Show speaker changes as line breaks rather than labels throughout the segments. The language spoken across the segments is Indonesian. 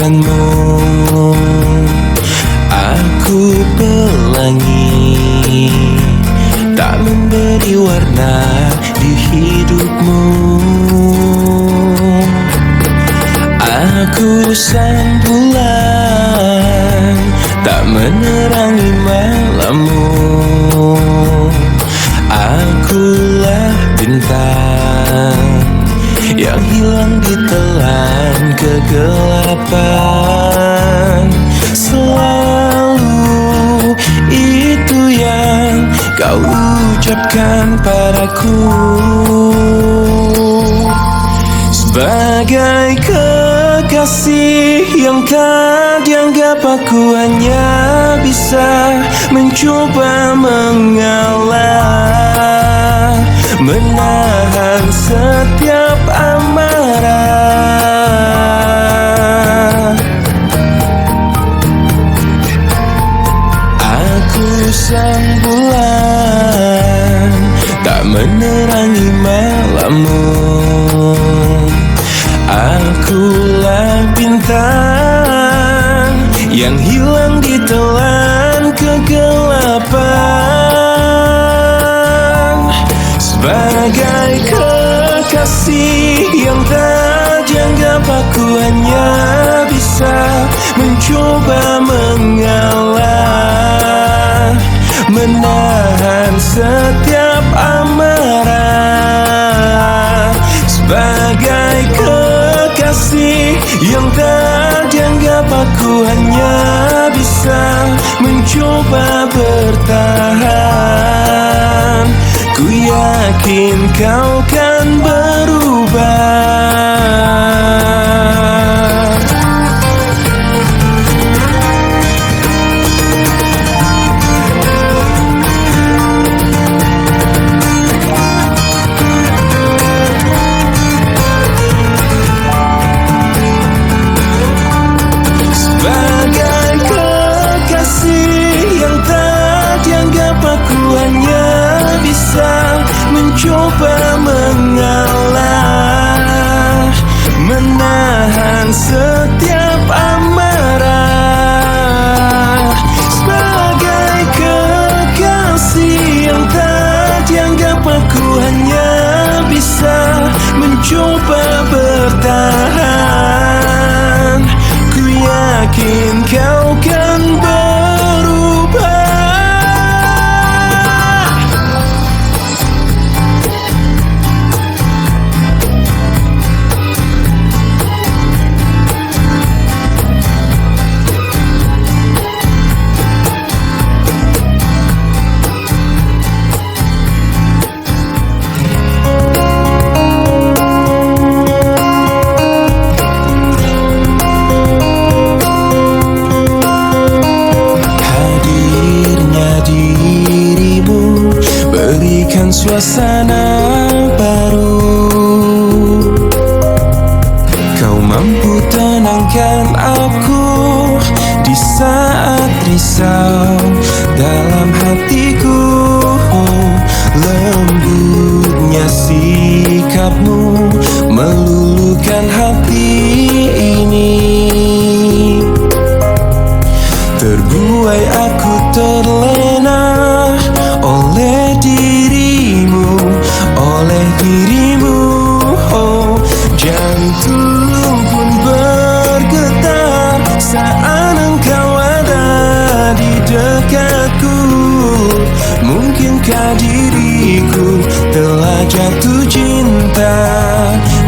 kehadiranmu. Aku pelangi, tak memberi warna di hidupmu. Aku sang bulan, tak menerangi malammu. Akulah bintang yang hilang ditelan kegelapan. Selalu itu yang kau ucapkan padaku, sebagai kekasih yang tak dianggap. Aku hanya bisa mencoba mengalah, menahan setiap amarah. Aku sang bulan, tak menerangi malammu. Akulah bintang yang hilang ditelan kegelapan, sebagai kekasih yang tak dianggap. Aku hanya bisa mencoba mengalah, menahan setiap amarah. Sebagai kekasih yang tak dianggap, aku hanya bisa mencoba bertahan. Ku yakin kau kan berubah. Mencoba mengalah, menahan setiap amarah. Sebagai kekasih yang tak dianggap, aku hanya bisa mencoba bertahan. Ku yakin kau kan berubah. Suasana baru, kau mampu tenangkan aku di saat risau dalam hatiku. Lembutnya sikapmu meluluhkan hati ini. Terbuai aku terlena oleh dirimu, oh, jantung pun bergetar saat engkau ada di dekatku. Mungkinkah diriku telah jatuh cinta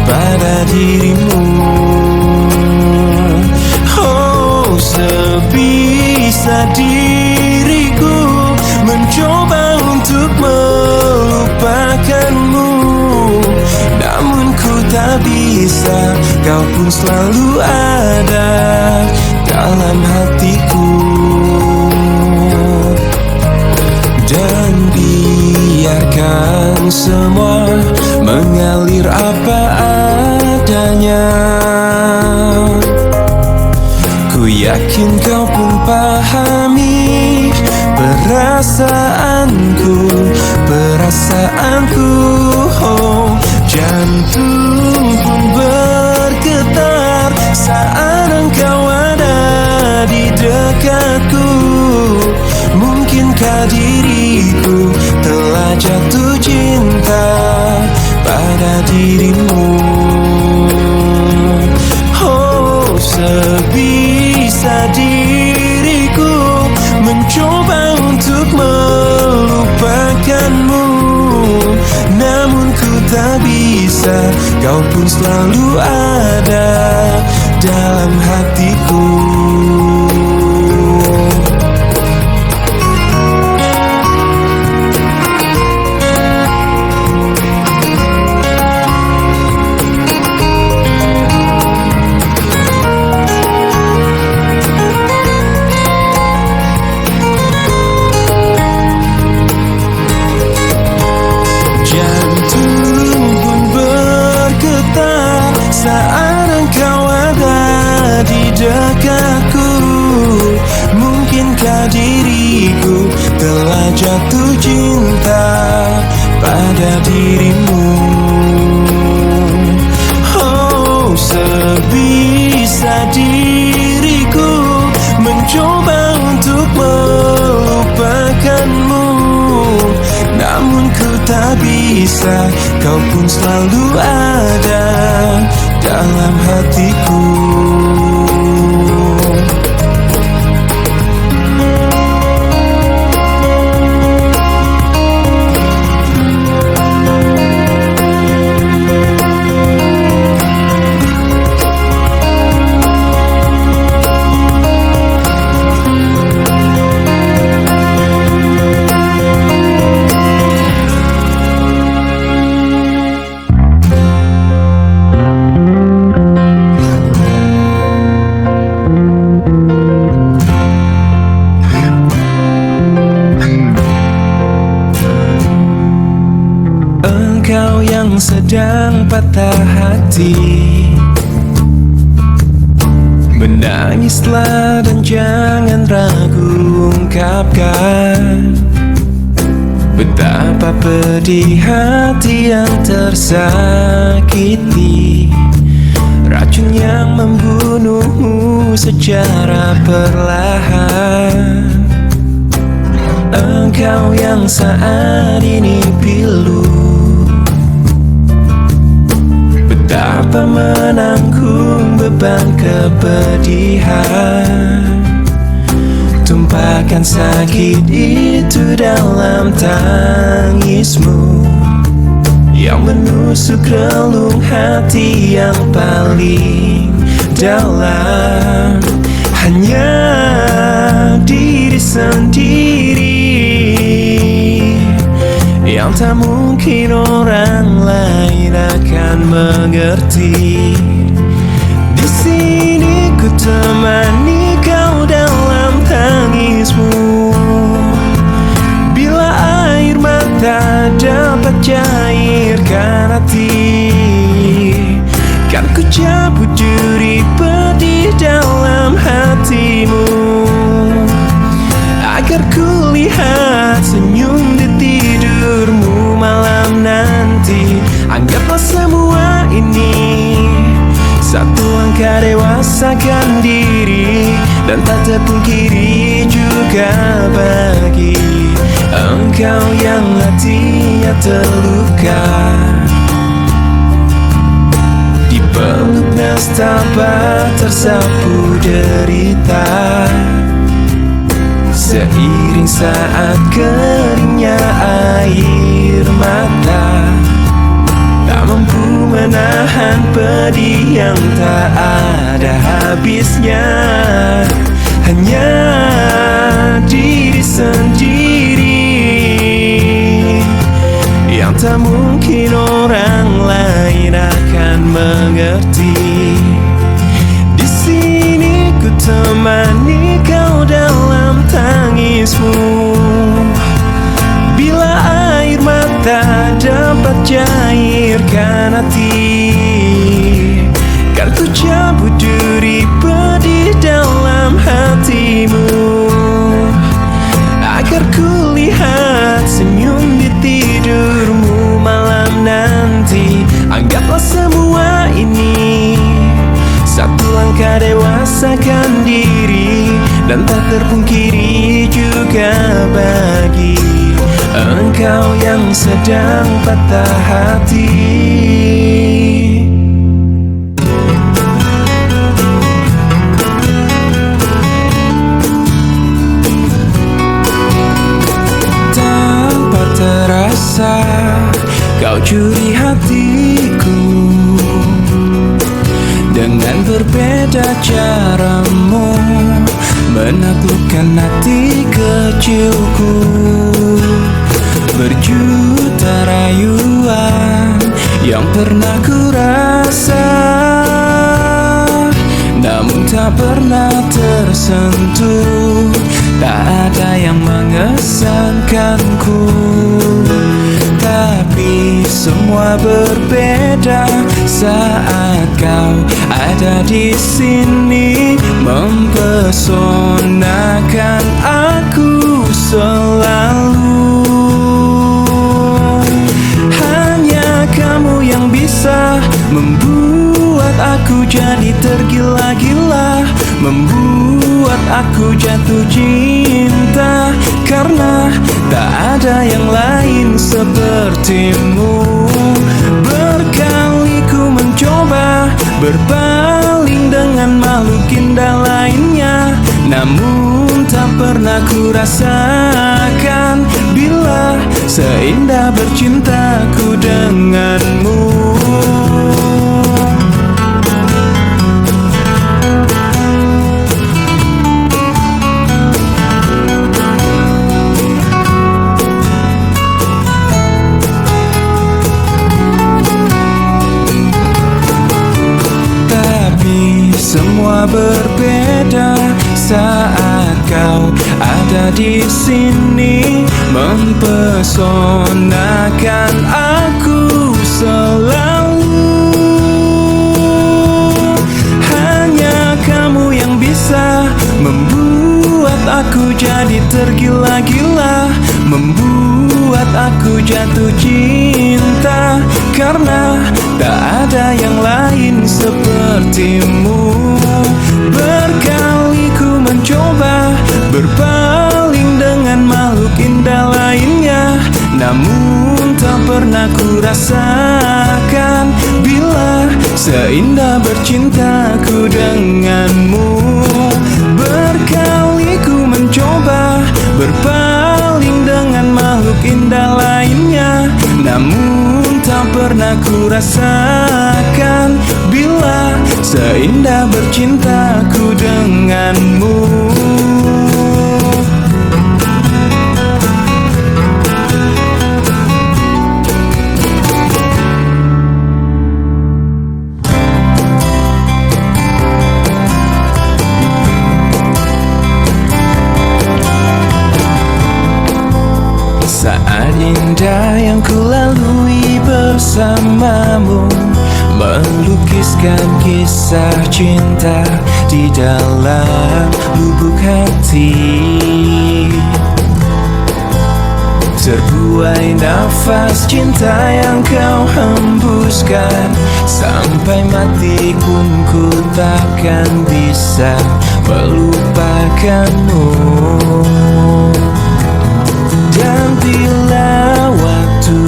pada dirimu? Oh, sebisa diriku mencoba untuk melupakanmu, namun ku tak bisa. Kau pun selalu ada dalam hatiku. Dan biarkan semua mengalir apa adanya. Ku yakin kau pun pahami perasaanku. Oh, jantung pun bergetar saat engkau ada di dekatku. Mungkinkah diriku telah jatuh cinta pada dirimu? Oh, sebisa diriku mencoba untuk melupakanmu, namun ku tak bisa. Kau pun selalu ada dalam hatiku. Saat engkau ada di dekatku, mungkinkah diriku telah jatuh cinta pada dirimu? Oh, sebisa diriku mencoba untuk melupakanmu, namun ku tak bisa. Kau pun selalu ada dalam hatiku. Engkau yang sedang patah hati, menangislah dan jangan ragu ungkapkan betapa pedih hati yang tersakiti, racun yang membunuhmu secara perlahan. Engkau yang saat ini pilu, betapa menanggung beban kepedihan, tumpahkan sakit itu dalam tangismu yang menusuk relung hati yang paling dalam. Hanya diri sendiri yang tak mungkin orang lain akan mengerti. Di sini ku temani kau dalam tangismu, bila air mata dapat cairkan hati, kan ku cabut duri pedih dalam hatimu, agar ku lihat senyum di tidurmu malam nanti. Anggaplah semua ini satu langkah dewasakan diri, dan tak terpungkiri juga bagi engkau yang hatinya terluka, dipeluk nestapa tersapu derita, seiring saat keringnya air mata, tak mampu menahan pedih yang tak ada habisnya. Hanya diri sendiri yang tak mungkin orang lain akan mengerti. Di sini ku temani kau dalam tangismu, bila air mata dapat cairkan hati, kan ku cabut duri pedih dalam hatimu, agar ku lihat senyum di tidurmu malam nanti. Anggaplah semua ini satu langkah diri, dan tak terpungkiri juga bagi engkau yang sedang patah hati. Tanpa terasa kau curi hatiku, dengan berbeda caramu menaklukkan hati kecilku. Berjuta rayuan yang pernah ku rasa, namun tak pernah tersentuh. Tak ada yang mengesankanku, tapi semua berbeda saat kau ada di sini, mempesonakan aku selalu. Hanya kamu yang bisa membuat aku jadi tergila-gila, membuat aku jatuh cinta, karena tak ada yang lain sepertimu. Berkali ku mencoba berpaling dengan makhluk indah lainnya, namun tak pernah ku rasakan bila seindah bercintaku denganmu. Semua berbeda saat kau ada di sini, mempesonakan aku selalu. Hanya kamu yang bisa membuat aku jadi tergila-gila, membuat aku jatuh cinta, karena tak ada yang lain sepertimu. Berkali ku mencoba berpaling dengan makhluk indah lainnya, namun tak pernah ku rasakan bila seindah bercintaku denganmu. Berkali ku mencoba berpaling dengan makhluk indah lainnya, namun tak pernah ku rasakan bila seindah bercintaku denganmu. Saat indah yang ku lalui bersamamu, melukiskan kisah cinta di dalam lubuk hati. Terbuai nafas cinta yang kau hembuskan, sampai mati pun ku takkan bisa melupakanmu. Dan bila waktu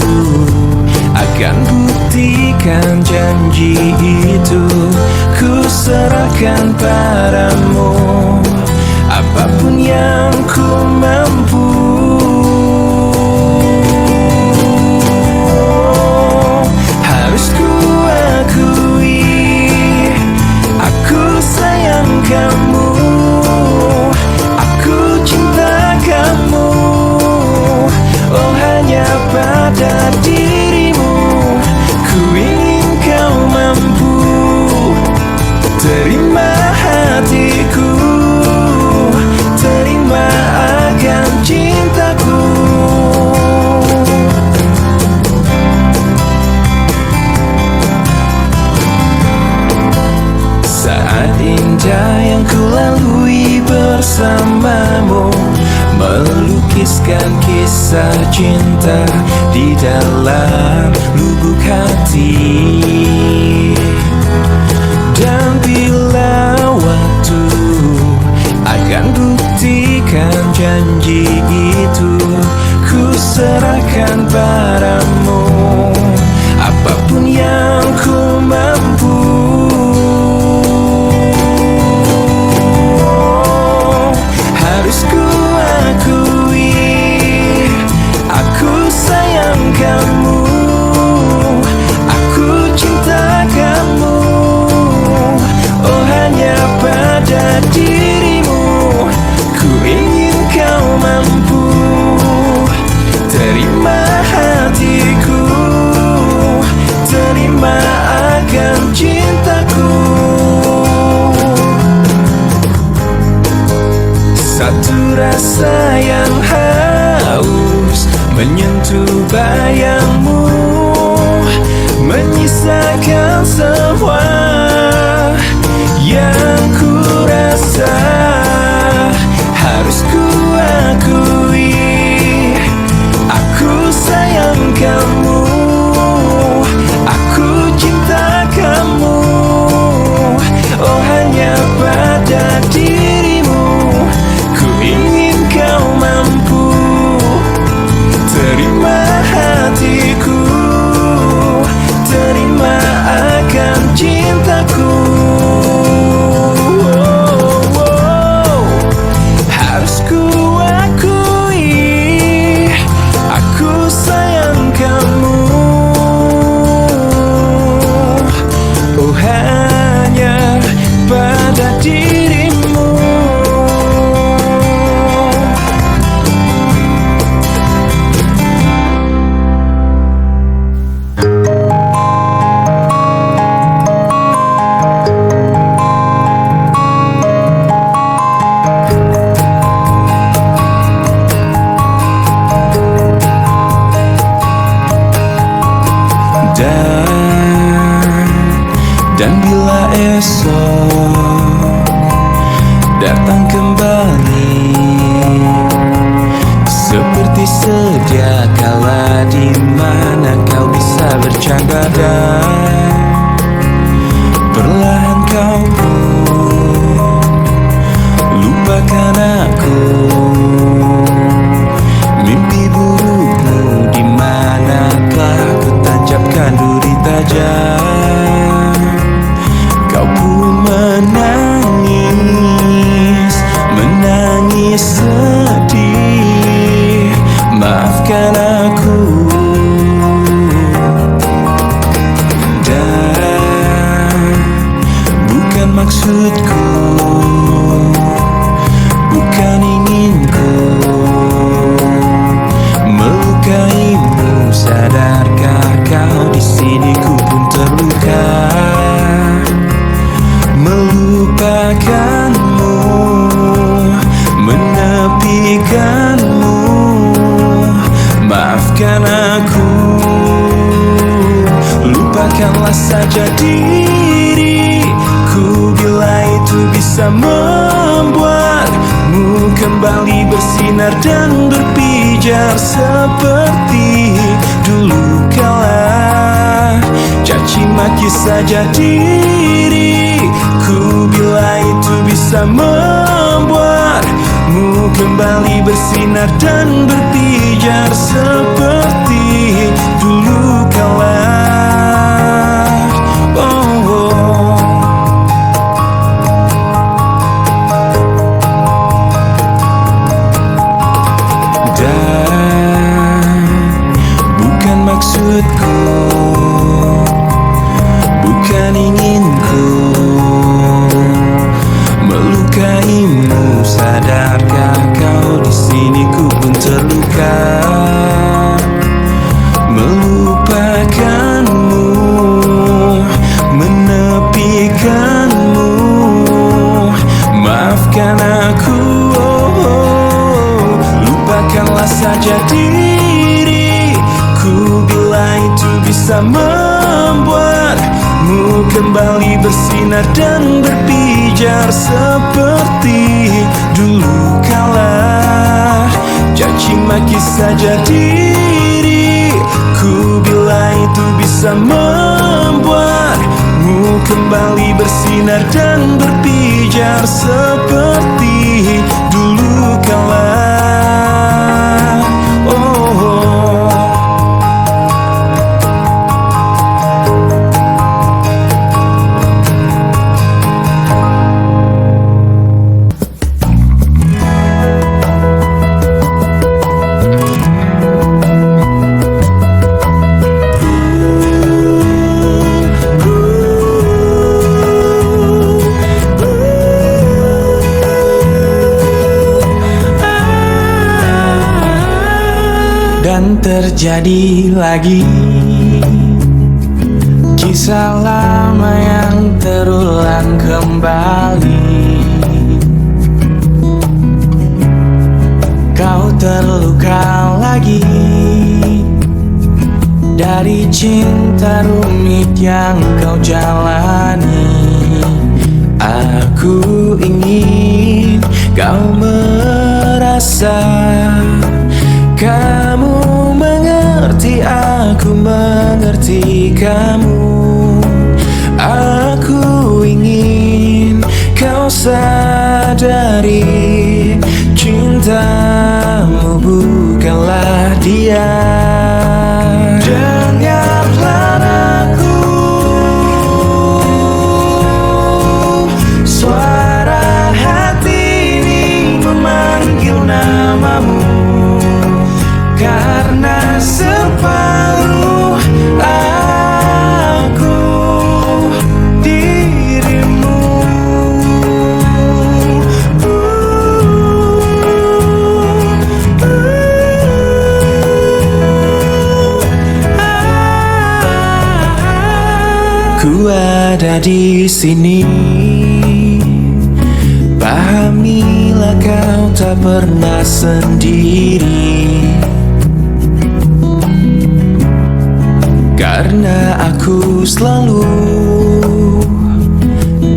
akan buktikan janji itu, ku serahkan padamu apapun yang ku mampu. Harus ku akui, aku sayang kamu, aku cinta kamu. Oh, hanya pada dirimu ku ingin kau mampu terima hatiku, terima akan cintaku. Saat indah yang ku lalui bersamamu, melukiskan kisah cinta di dalam lubuk hati. Dan bila waktu janji itu ku serahkan padamu, apapun yang ku mampu. Harus ku akui, aku sayang kamu, aku cinta kamu. Oh, hanya pada dirimu ku ingin kau mampu terima hatiku, terima akan cintaku. Satu rasa yang haus menyentuh bayangmu, menyisakan semua yang ku rasa. Harus ku akui, aku sayang kamu, aku cinta kamu. Oh, hanya pada dirimu ku ingin kau mampu terima hatiku, terima akan cintaku. Harus ku akui, aku sayang kamu. Oh, hanya pada dirimu. Dan bila esok datang kembali seperti sedia kala, di mana kau bisa bercanda dan perlahan kau pun lupakan aku. Mimpi burukmu di manakah ku tancapkan duri tajam, kau pun menangis, menangis sedih. Maafkan aku, dan bukan maksudku, bukan inginku melukaimu. Sadarkah kau di sini ku pun terluka, melupakanmu, menepikanmu. Maafkan aku, lupakanlah saja diriku bila itu bisa membuatmu kembali bersinar dan berpijar seperti dulu kala. Caci maki saja diriku bila itu bisa membuatmu kembali bersinar dan berpijar seperti dulu kala. Dan bukan maksudku, bukan inginku melukaimu. Sadarkah kau di sini ku pun terluka, melupakanmu, menepikanmu. Maafkan aku, lupakanlah saja diriku bila itu bisa membuatmu kembali bersinar dan berpijar seperti dulu kala. Caci maki saja diriku bila itu bisa membuatmu kembali bersinar dan berpijar seperti dulu kala. Takkan terjadi lagi kisah lama yang terulang kembali. Kau terluka lagi dari cinta rumit yang kau jalani. Aku ingin kau merasa kamu mengerti, aku mengerti kamu. Aku ingin kau sadari cintamu bukanlah dia. Dengarlah aku, suara hati ini memanggil namamu. Karena separuh aku dirimu. Ku ada di sini, pahamilah kau tak pernah sendiri. Karena aku selalu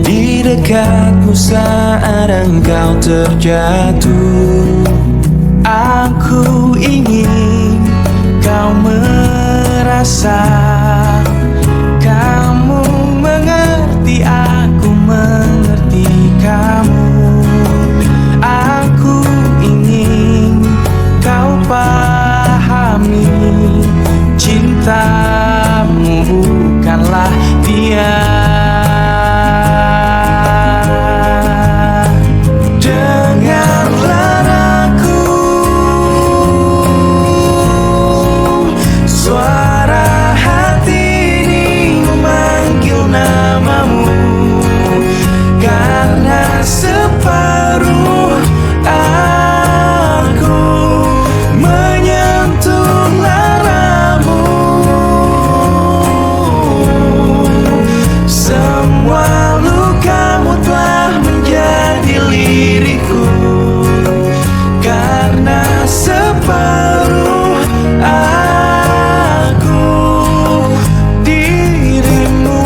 di dekatmu saat engkau terjatuh. Aku ingin kau merasa kamu mengerti, aku mengerti kamu. Aku ingin kau pahami cintamu bukanlah dia. Dengarlah aku, suara hati ini memanggil namamu. Karena separuh aku menyentuh laramu. Semua lukamu telah menjadi liriku. Karena separuh aku dirimu.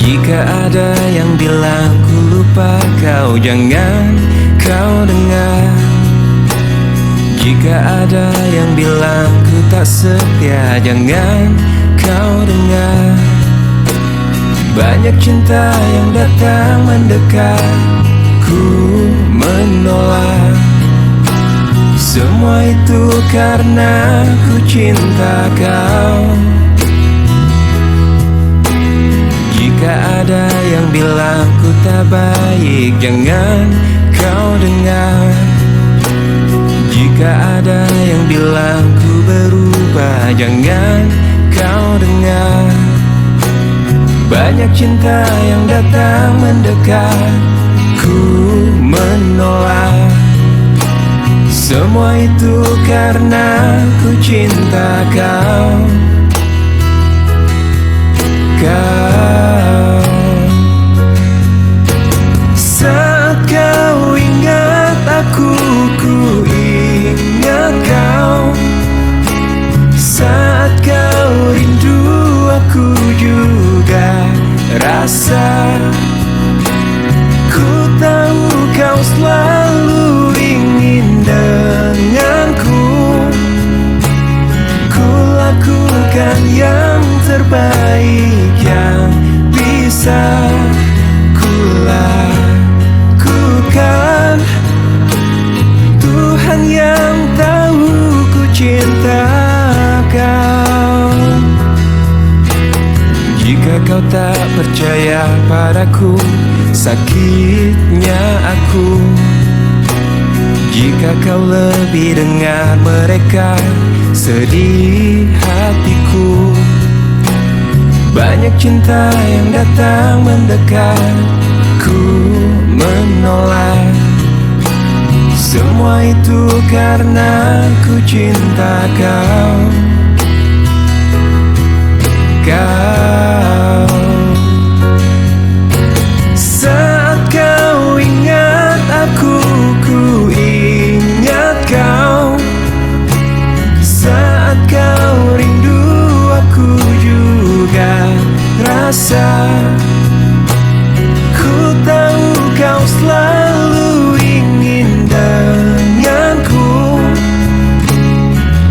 Jika ada yang bilang ku lupa kau, jangan kau dengar. Jika ada yang bilang ku tak setia, jangan kau dengar. Banyak cinta yang datang mendekat, ku menolak. Semua itu karena ku cinta kau. Jika ada yang bilang ku tak baik, jangan kau dengar. Jika ada yang bilang ku berubah, jangan kau dengar. Banyak cinta yang datang mendekat, ku menolak. Semua itu karena ku cinta kau. Saat kau ingat aku, ku ingat kau. Saat kau rindu, aku juga rasa. Ku tahu kau selalu ingin denganku. Ku lakukan yang terbaik yang bisa ku lakukan. Tuhan yang tahu ku cinta kau. Jika kau tak percaya padaku, sakitnya aku. Jika kau lebih dengar mereka sedih hatiku. Banyak cinta yang datang mendekat, ku menolak. Semua itu karena ku cinta kau. Saat kau ingat aku, ku ingat kau. Saat kau rindu, aku juga rasa. Ku tahu kau selalu ingin denganku.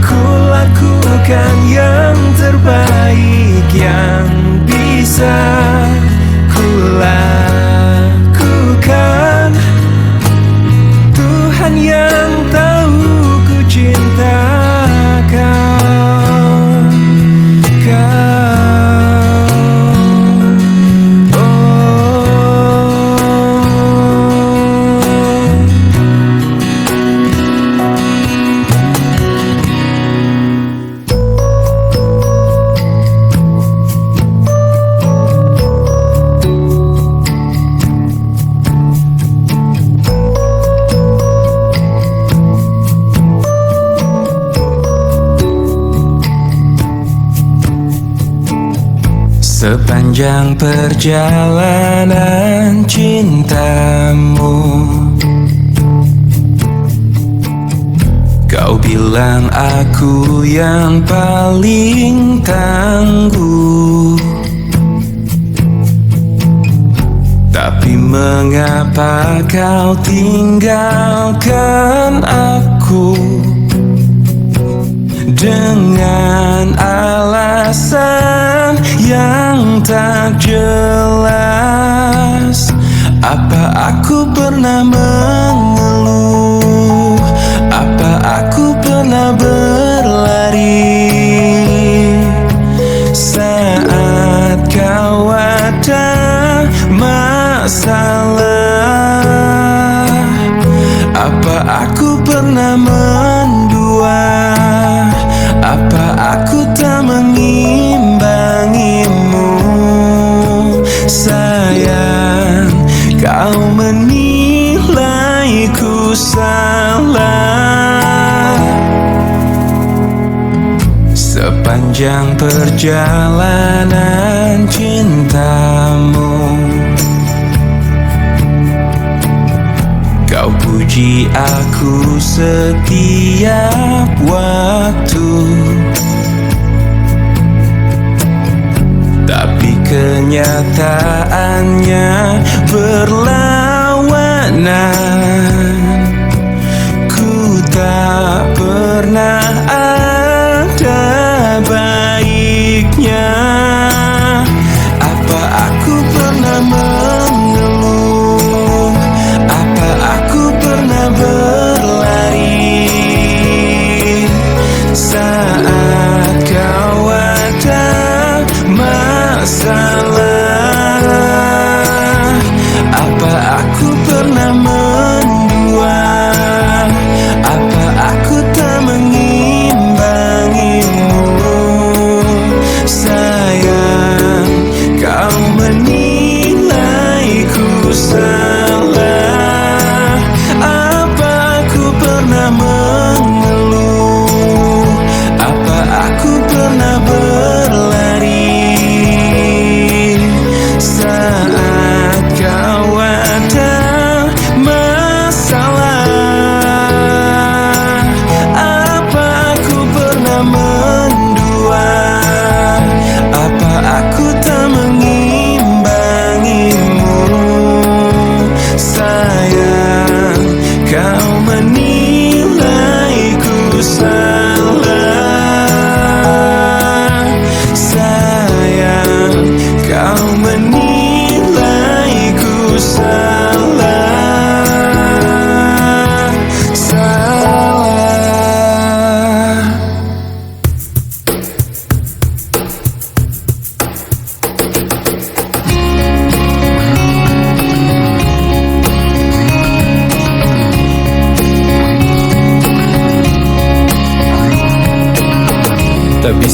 Ku lakukan yang terbaik yang bisa ku lakukan. Tuhan yang tahu ku cinta kau. Sepanjang perjalanan cintamu, kau bilang aku yang paling tangguh. Tapi mengapa kau tinggalkan aku dengan alasan yang tak jelas? Apa aku pernah mengeluh? Apa aku pernah berlari saat kau ada masalah? Apa aku pernah mendua? Apa aku tak mengimbangimu? Sayang, kau menilaiku salah. Sepanjang perjalanan cintamu, kau puji aku setiap waktu. Tapi kenyataannya berlawanan. Ku tak pernah ada baiknya. Apa aku pernah mengeluh? Apa aku pernah berlari saat kau ada masalah? Apa aku pernah mendua? Apa aku tak mengimbangimu?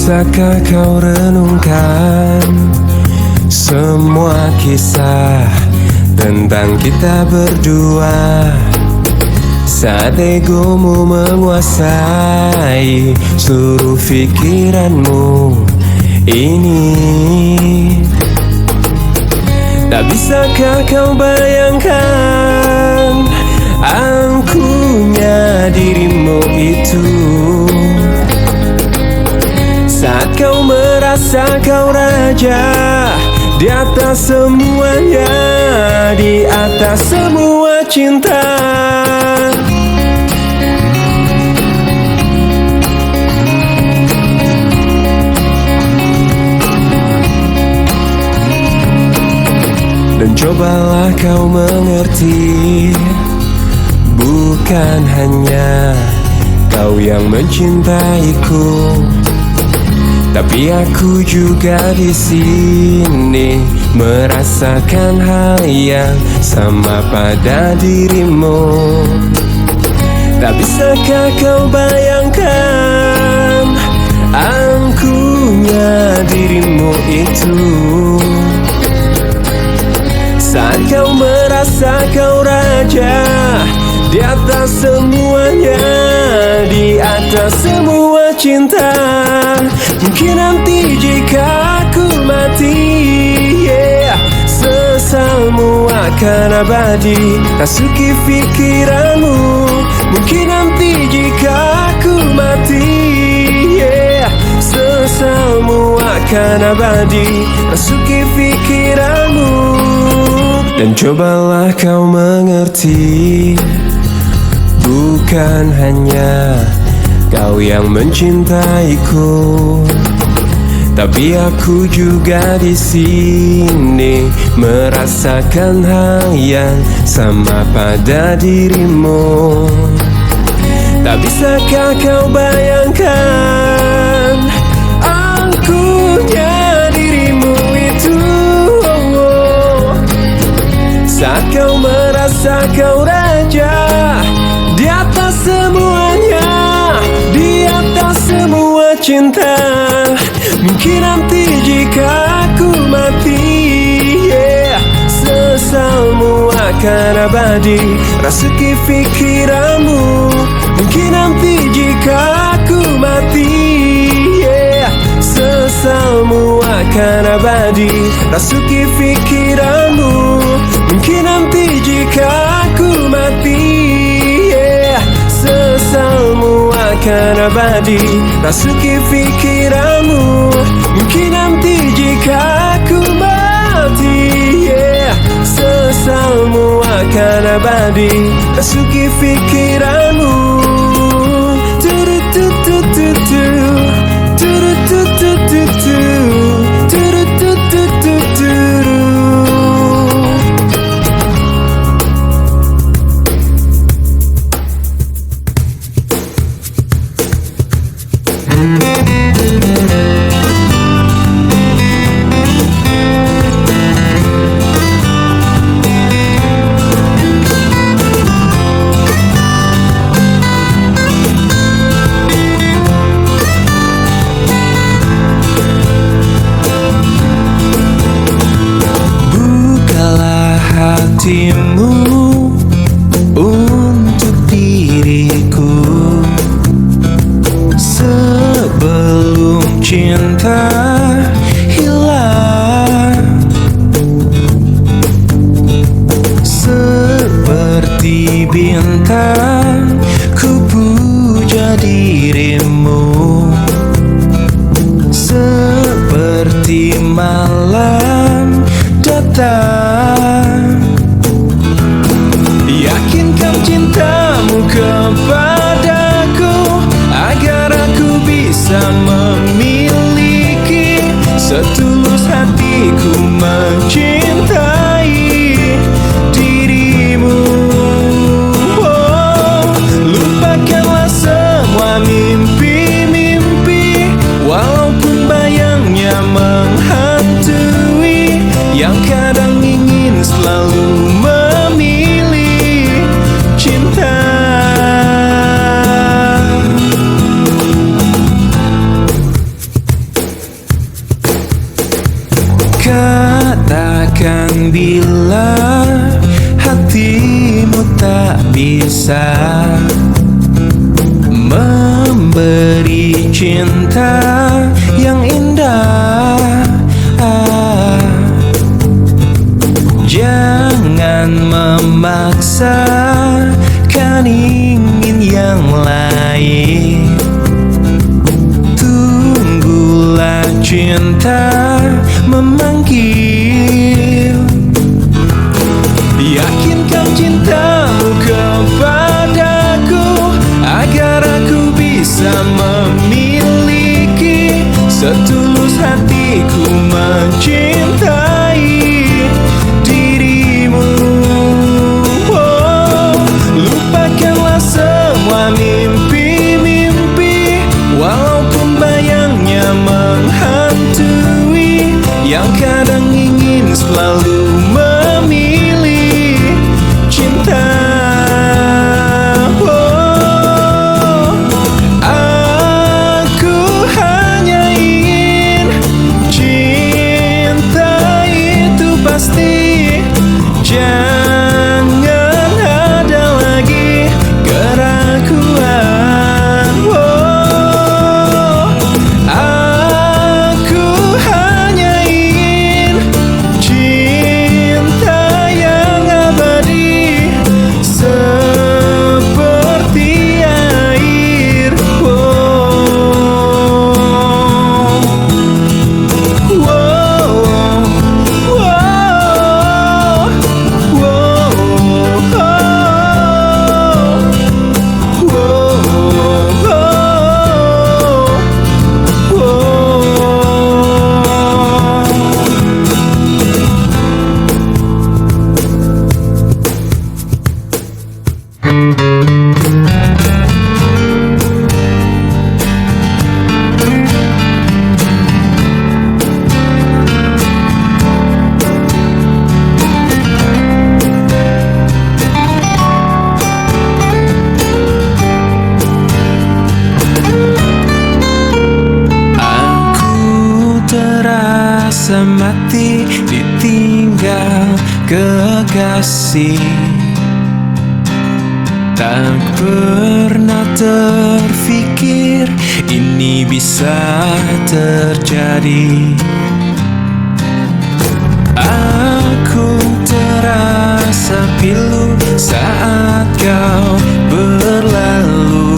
bisakah kau renungkan semua kisah tentang kita berdua? Saat egomu menguasai seluruh pikiranmu ini, tak bisakah kau bayangkan angkuhnya dirimu itu? Saat kau merasa kau raja di atas semuanya, di atas semua cinta. Dan cobalah kau mengerti, bukan hanya kau yang mencintaiku, tapi aku juga di sini merasakan hal yang sama pada dirimu. Tak bisakah kau bayangkan angkuhnya dirimu itu? Saat kau merasa kau raja di atas semuanya, di atas semua cinta. Mungkin nanti jika aku mati, sesalmu akan abadi rasuki pikiranmu. Mungkin nanti jika aku mati, sesalmu akan abadi rasuki pikiranmu. Dan cobalah kau mengerti, bukan hanya kau yang mencintaiku, tapi aku juga di sini merasakan hal yang sama pada dirimu. Tak bisakah kau bayangkan angkuhnya dirimu itu? Saat kau merasa kau raja di atas semuanya, di atas semua cinta. Mungkin nanti jika aku mati, sesalmu akan abadi rasuki pikiranmu. Mungkin nanti jika aku mati, sesalmu akan abadi rasuki pikiranmu. Mungkin nanti jika aku mati, sesalmu akan abadi rasuki pikiranmu. Mungkin nanti jika aku mati, sesalmu akan abadi rasuki pikiranmu. Hatimu untuk diriku sebelum cinta hilang. Seperti bintang ku puja dirimu, seperti malam datang. Yakinkan cintamu kepadaku agar aku bisa memiliki setulus hatiku mencintai dirimu. Oh, bisa memberi cinta yang indah. Jangan memaksakan ingin yang lain. Tunggulah cinta memanggil. Yakinkan cintamu kepadaku agar aku bisa memiliki setulus hatiku mencintai dirimu. Oh, lupakanlah semua mimpi-mimpi, walaupun bayangnya menghantui, yang kadang ingin selalu memilih cinta. Jangan ada lagi keraguan. Aku hanya ingin cinta yang abadi seperti air. Terasa mati ditinggal kekasih. Tak pernah terfikir ini bisa terjadi. Aku terasa pilu saat kau berlalu.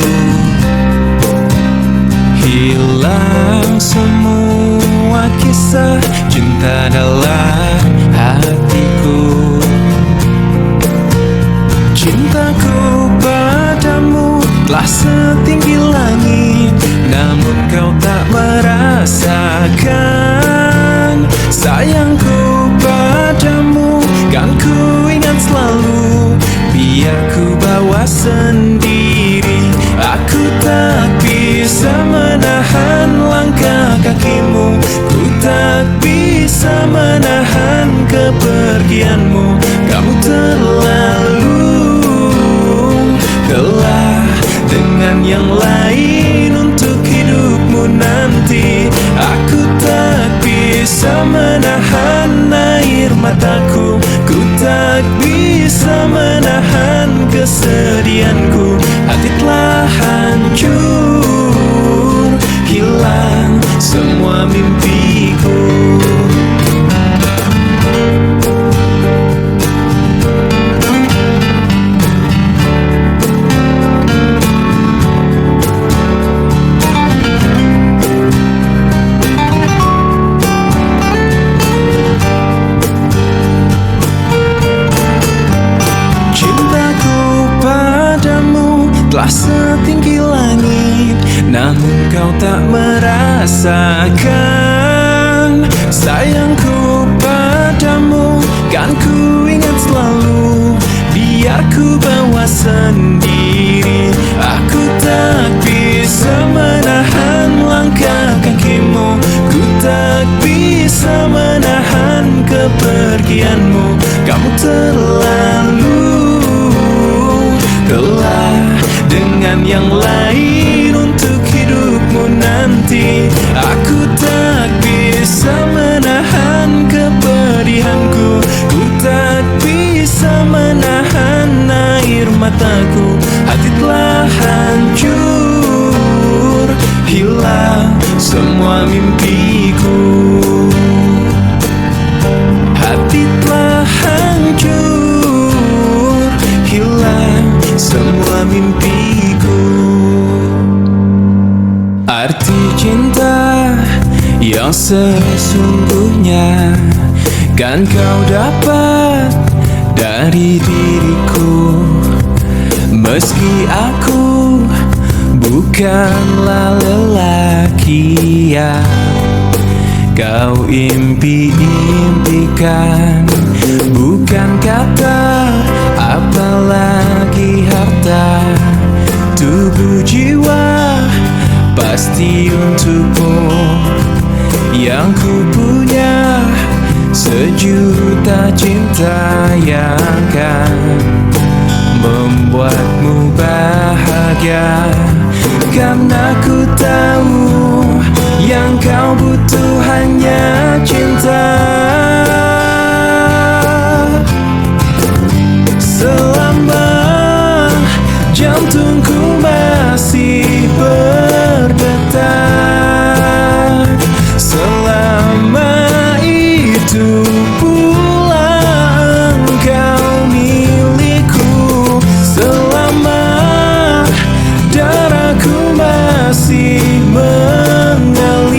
Hilang semua kisah cinta dalam hatiku. Cintaku padamu telah setinggi langit, namun kau tak merasakan. Sayangku padamu kan ku ingat selalu, biar ku bawa sendiri. Aku tak bisa menahan langkah kakimu, ku tak bisa menahan kepergianmu. Kamu telah dengan yang lain untuk hidupmu nanti. Aku tak bisa menahan air mataku, ku tak bisa menahan kesedihanku. Hati telah hancur, hilang semua mimpiku. Telah setinggi langit, namun kau tak merasakan. Sayangku padamu kan ku ingat selalu, biar ku bawa sendiri. Aku tak bisa menahan langkah kakimu, ku tak bisa menahan kepergianmu. Kamu telah dengan yang lain untuk hidupmu nanti. Aku tak bisa menahan kepedihanku, ku tak bisa menahan air mata. mataku, hati telah hancur, hilang semua mimpiku. Hati telah hancur, hilang semua mimpiku. Arti cinta yang sesungguhnya kan kau dapat dari diriku. Meski aku bukanlah lelaki yang kau impi-impikan, bukan kata apalagi harta, tubuh jiwa pasti untukmu. Yang ku punya sejuta cinta yang akan membuatmu bahagia. Karena ku tahu yang kau butuh hanya cinta. Selama jantungku masih berdetak, selama itu pula engkau milikku. Selama darahku masih mengalir,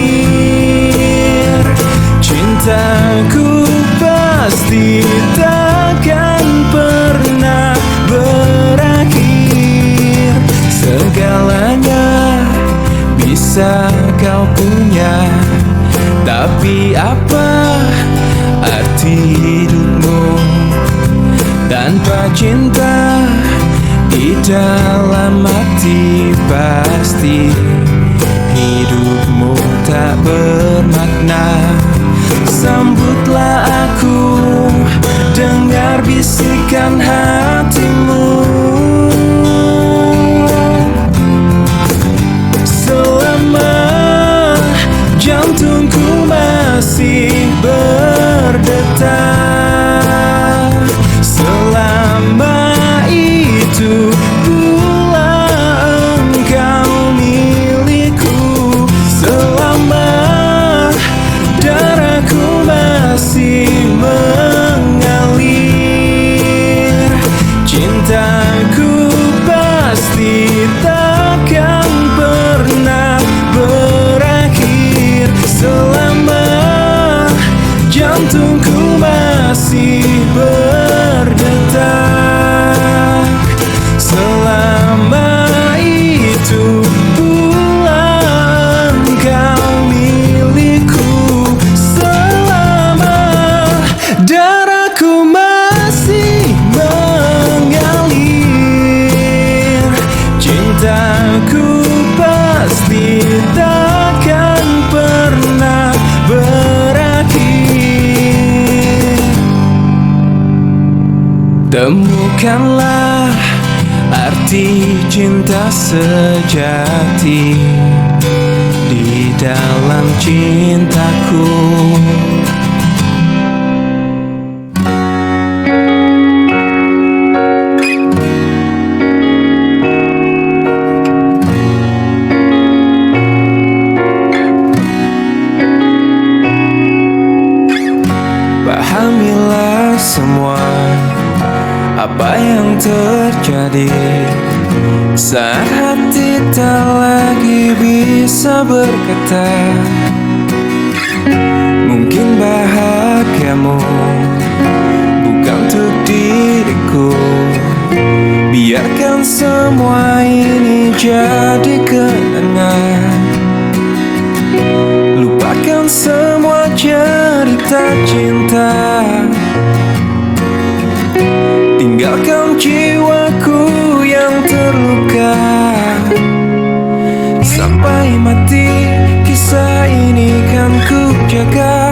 cintaku pasti takkan pernah berakhir. Segalanya bisa kau punya, tapi apa arti hidupmu tanpa cinta di dalam hati? Pasti hidupmu tak bermakna. Sambutlah aku, dengar bisikan hatimu. Selama jantungku masih berdetak, selama itu pula engkau milikku. Selama darahku masih mengalir, cintaku pasti takkan pernah berakhir. Selama jantungku masih berdetak, selama itu pula engkau milikku. Selama darahku masih mengalir, cintaku pasti takkan pernah berakhir. Temukanlah arti cinta sejati di dalam cintaku. Pahamilah semua apa yang terjadi saat hati tak lagi bisa berkata. Mungkin bahagiamu bukan untuk diriku. Biarkan semua ini jadi kenangan. Lupakan semua cerita cinta, tinggalkan jiwaku yang terluka. Sampai mati kisah ini kan ku jaga,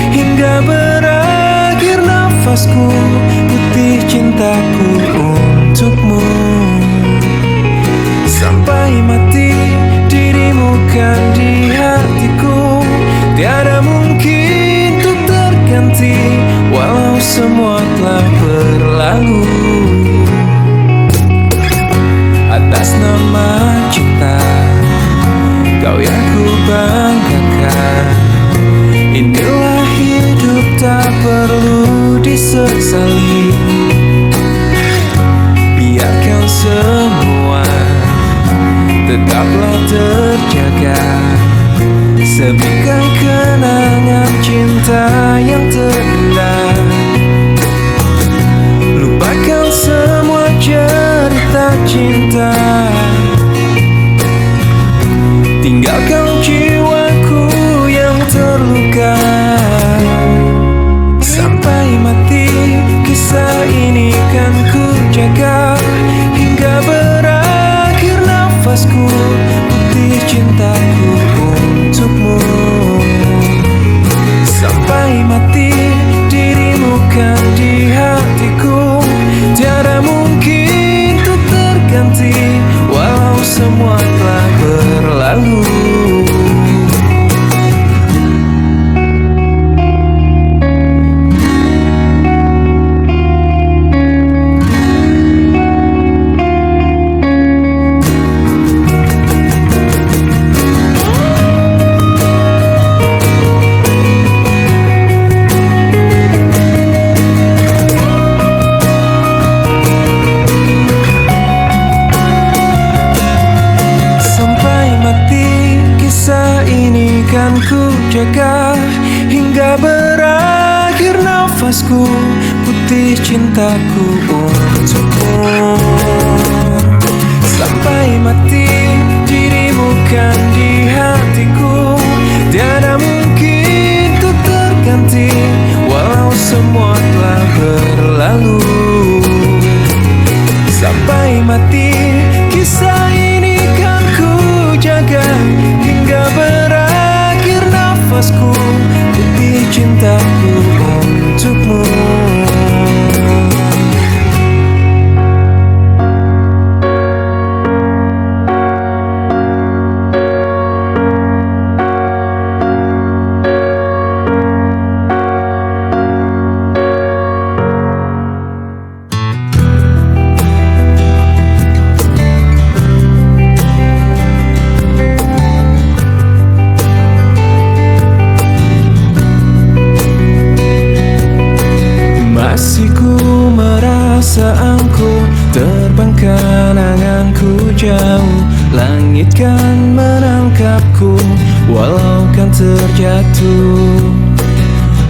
hingga berakhir nafasku, putih cintaku untukmu. Sampai mati dirimu kan di hatiku, tiada mungkin untuk terganti walau semua telah berlalu. tetaplah terjaga. Sebingkai kenangan cinta yang terindah. Lupakan semua cerita cinta, tinggalkan jiwaku yang terluka. Sampai mati kisah ini kan ku jaga, hingga berakhir nafasku, bukti cintaku untukmu. Sampai mati dirimu kan di hatiku, tiada mungkin untuk terganti, walau semua telah berlalu. Kan ku jaga hingga berakhir nafasku, putih cintaku untukmu. Sampai mati dirimu kan di hatiku, tiada mungkin untuk terganti, walau semua telah berlalu. Sampai mati kisah ini kan ku jaga, hingga berakhir nafasku, bukti cintaku untukmu. Masih ku merasaanku, terbangkan anganku jauh, langit kan menangkapku, walau kan terjatuh.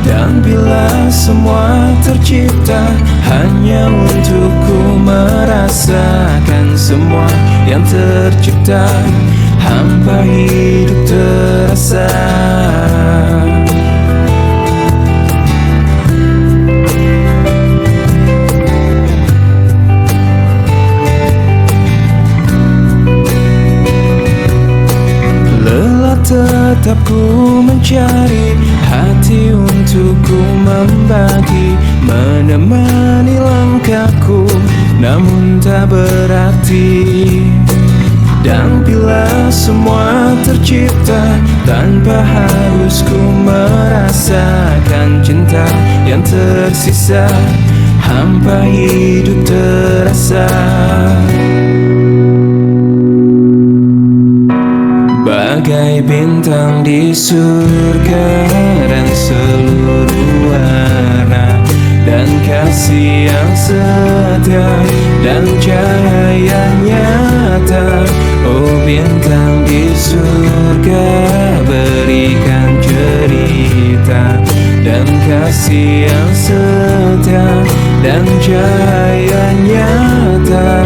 Dan bila semua tercipta hanya untukku merasakan semua yang tercipta, hampa hidup terasa. Tetap ku mencari hati untuk ku membagi, menemani langkahku, namun tak berarti. Dan bila semua tercipta tanpa harus ku merasakan cinta yang tersisa, hampa hidup terasa. Bagai bintang di surga dan seluruh warna, dan kasih yang setia dan cahaya nyata. Oh bintang di surga, berikan cerita dan kasih yang setia dan cahaya nyata.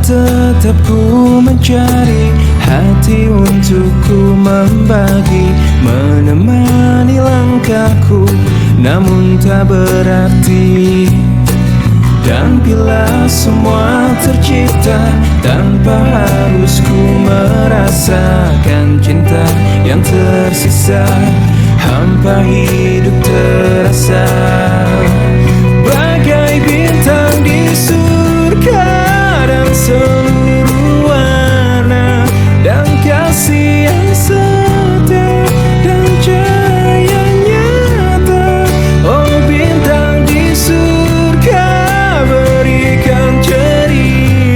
Tetap ku mencari hati untuk ku membagi, menemani langkahku, namun tak berarti. Dan bila semua tercipta tanpa harus ku merasakan cinta yang tersisa, hampa hidup terasa. Bagai bintang di surga dan seluruh warna, dan kasih yang setia dan cahaya nyata. Oh bintang di surga, berikan cerita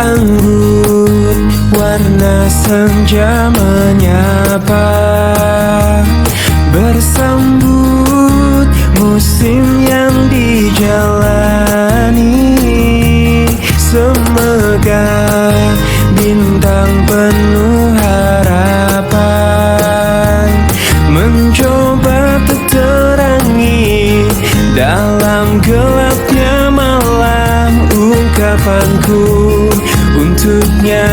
Seanggun warna senja menyapa, bersambut musim yang dijalani. Semegah bintang penuh harapan mencoba terterangi dalam gelapnya malam. Ungkapanku untuknya,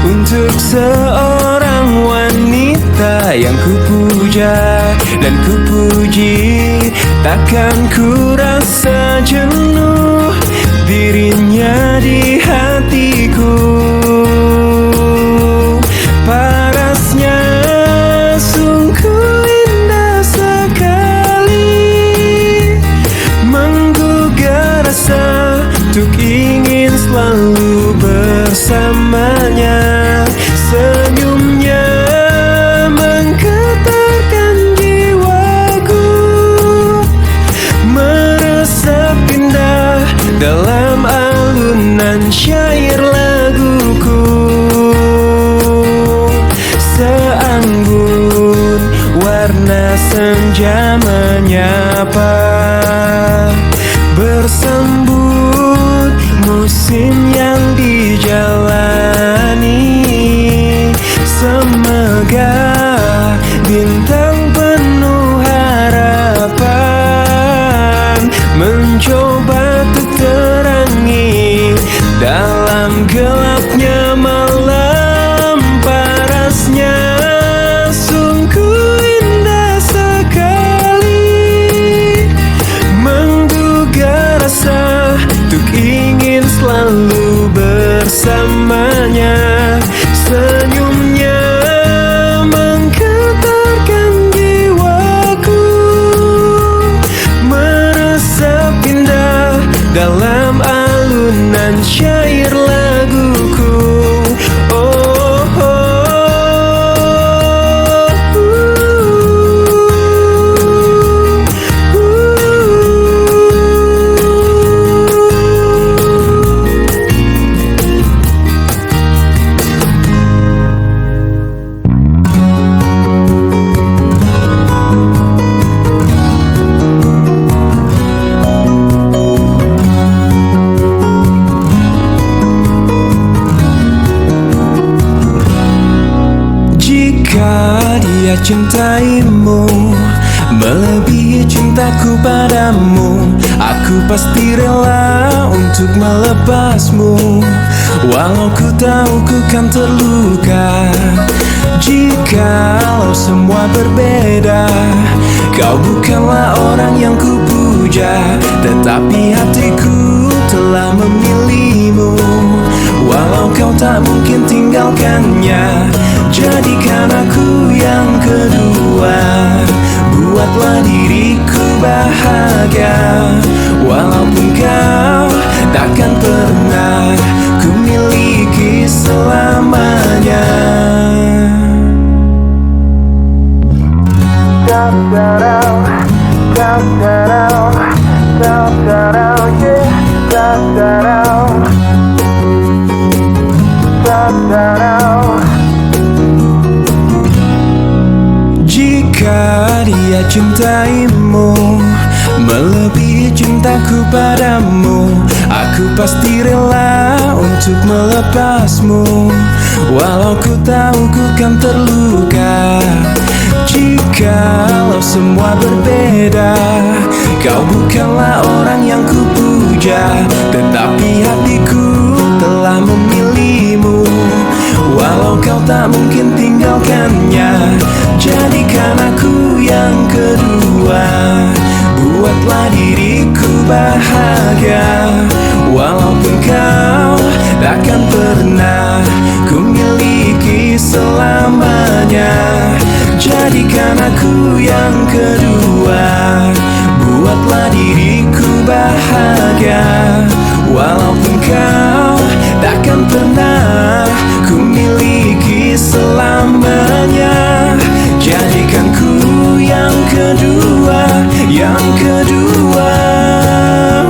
untuk seorang wanita yang kupuja dan kupuji, takkan ku rasa jenuh dirinya di hatiku. Parasnya sungguh indah sekali, menggugah rasa untuk ingin selalu bersamanya. Senyumnya menggetarkan jiwaku, meresap indah dalam alunan syair laguku. Seanggun warna senja menyapa, bersambut musim yang dijalani. Semegah bintang penuh harapan mencoba terterangi dalam gelapnya malam. Parasnya sungguh indah sekali, menggugah rasa untuk ingin selalu bersamanya. Senyumnya menggetarkan jiwaku, meresap indah dalam alunan syair laguku. Oh, oh, jika dia cintaimu melebihi cintaku padamu, aku pasti rela untuk melepasmu, walau ku tahu ku kan terluka. Jikalau semua berbeda, kau bukanlah orang yang kupuja, tetapi hatiku telah memilihmu. Walau kau tak mungkin tinggalkannya, jadikan aku yang kedua. Buatlah diriku bahagia, walaupun kau takkan pernah ku miliki selamanya. Jika dia cintaimu melebihi cintaku padamu, aku pasti rela untuk melepasmu, walau ku tahu ku kan terluka. Jikalau semua berbeda, kau bukanlah orang yang kupuja, tetapi hatiku telah memilihmu. Walau kau tak mungkin tinggalkannya, jadikan aku yang kedua. Buatlah diriku bahagia, walaupun kau takkan pernah ku miliki selamanya. Jadikan aku yang kedua, buatlah diriku bahagia, walaupun kau takkan pernah ku miliki selamanya. Jadikan ku yang kedua, yang kedua,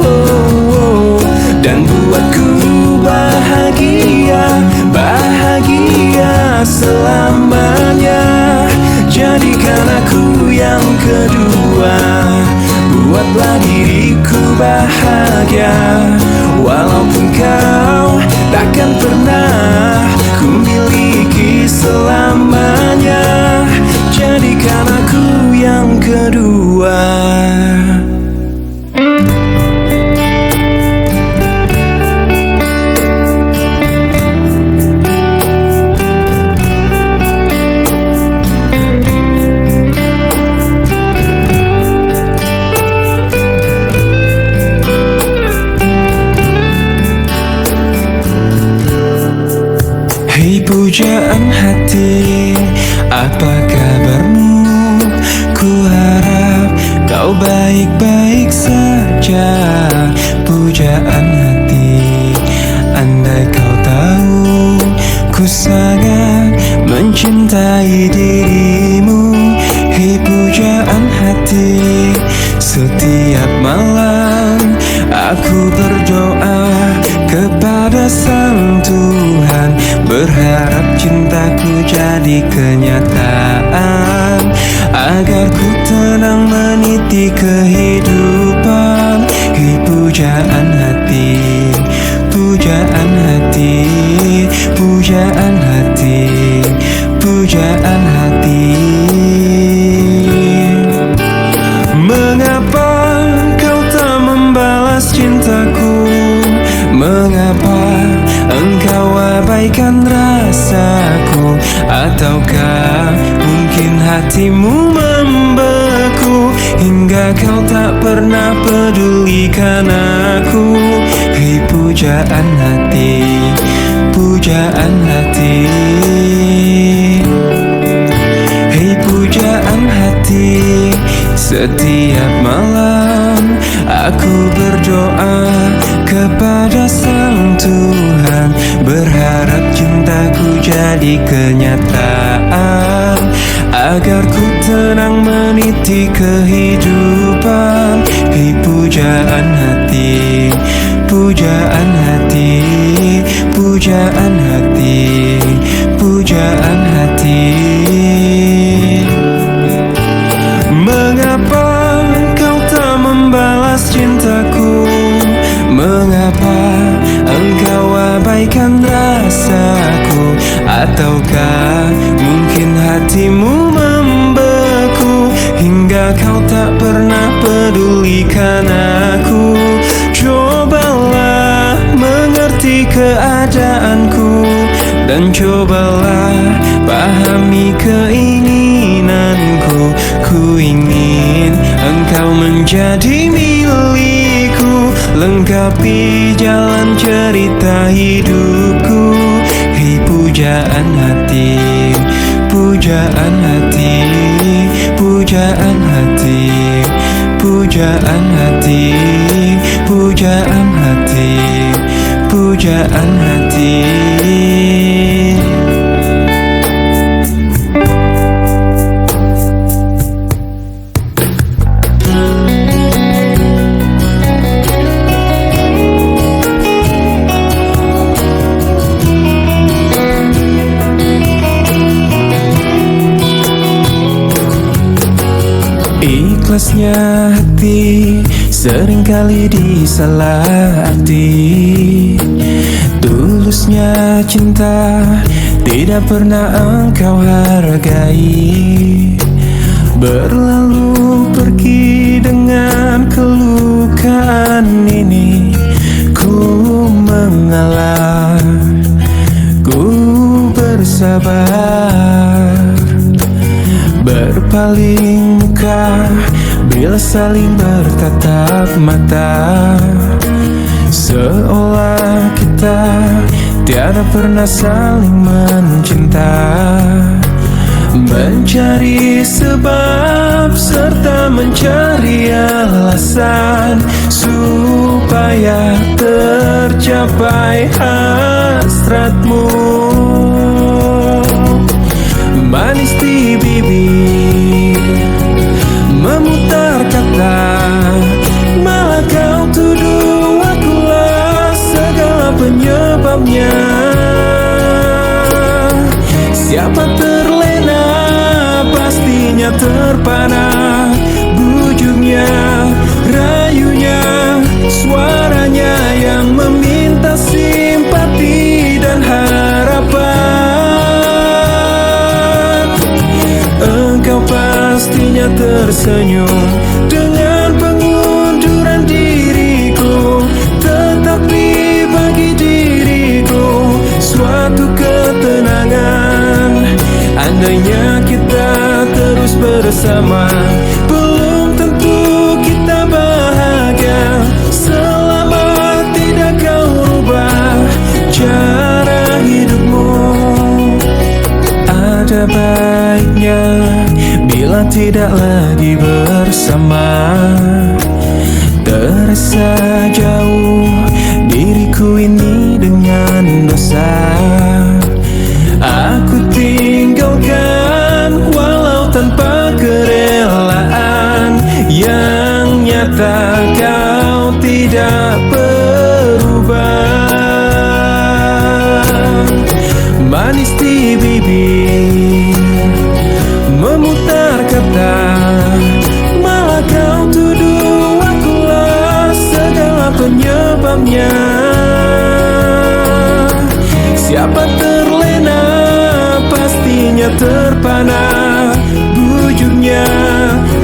oh, oh, dan buatku bahagia. Hei pujaan hati, apa kabarmu? Ku harap kau baik-baik saja. Pujaan hati, andai kau tahu ku sangat mencintai dirimu. Hei pujaan hati, setiap malam aku berdoa kepada Sang Tuhan, berharap cintaku jadi kenyataan, agar ku tenang meniti kehidupan. Hei pujaan hati, pujaan hati, pujaan hati, pujaan hati. Mengapa kau tak membalas cintaku? Mengapa engkau abaikan rasaku? Ataukah mungkin hatimu membeku hingga kau tak pernah pedulikan aku? Hei pujaan hati, pujaan hati. Hei pujaan hati, setiap malam aku berdoa kepada Sang Tuhan, berharap cintaku jadi kenyataan, agar ku tenang meniti kehidupan. Hei pujaan hati, pujaan hati, pujaan hati, pujaan hati. Mengapa kau tak membalas cintaku? Mengapa engkau abaikan rasaku? Ataukah mungkin hatimu membeku hingga kau tak pernah pedulikan aku? Cobalah mengerti keadaanku, dan cobalah pahami keinginanku. Ku ingin engkau menjadi milikku, lengkapi jalan cerita hidupku. Hei pujaan hati, pujaan hati, pujaan hati, pujaan hati, pujaan hati, pujaan hati. Ikhlasnya hati seringkali disalaharti, tulusnya cinta tidak pernah engkau hargai. Berlalu pergi dengan kelukaan ini, ku mengalah, ku bersabar, berpaling muka bila saling bertatap mata, seolah kita tiada pernah saling mencinta. Mencari sebab serta mencari alasan supaya tercapai hasratmu. Manis di bibir, memutar kata, malah kau tuduh akulah segala penyebabnya. Siapa terlena pastinya terpana, bujuknya, rayunya, suaranya yang meminta simpati dan harapan. Engkau pastinya tersenyum dengan pengunduran diriku, tetapi bagi diriku suatu ketenangan andainya kita terus bersama. Belum tentu kita bahagia selama tidak kau rubah cara hidupmu. ada baiknya bila tidak lagi bersama. Terasa jauh diriku ini dengan dosa. Aku tinggalkan walau tanpa kerelaan. Yang nyata kau tidak berubah. Manis di bibir memutar kata, malah kau tuduh akulah segala penyebabnya. Siapa terlena pastinya terpana. Bujuknya,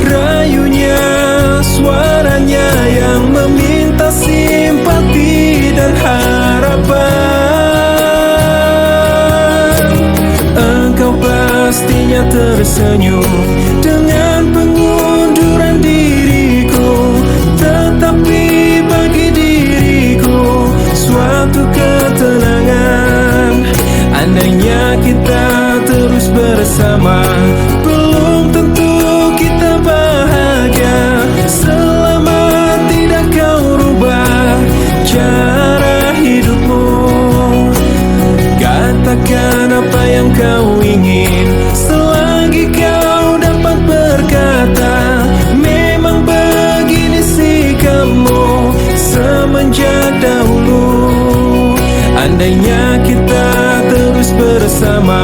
rayunya, suaranya yang meminta simpati dan harapan. Engkau pastinya tersenyum dengan pengunduran diriku, tetapi bagi diriku suatu ketenangan. Andainya kita terus bersama, belum tentu kita bahagia. Selama tidak kau rubah cara hidupmu, katakan apa yang kau ingin. Selagi kau dapat berkata, memang begini sikapmu semenjak dahulu. Andainya kita terus bersama,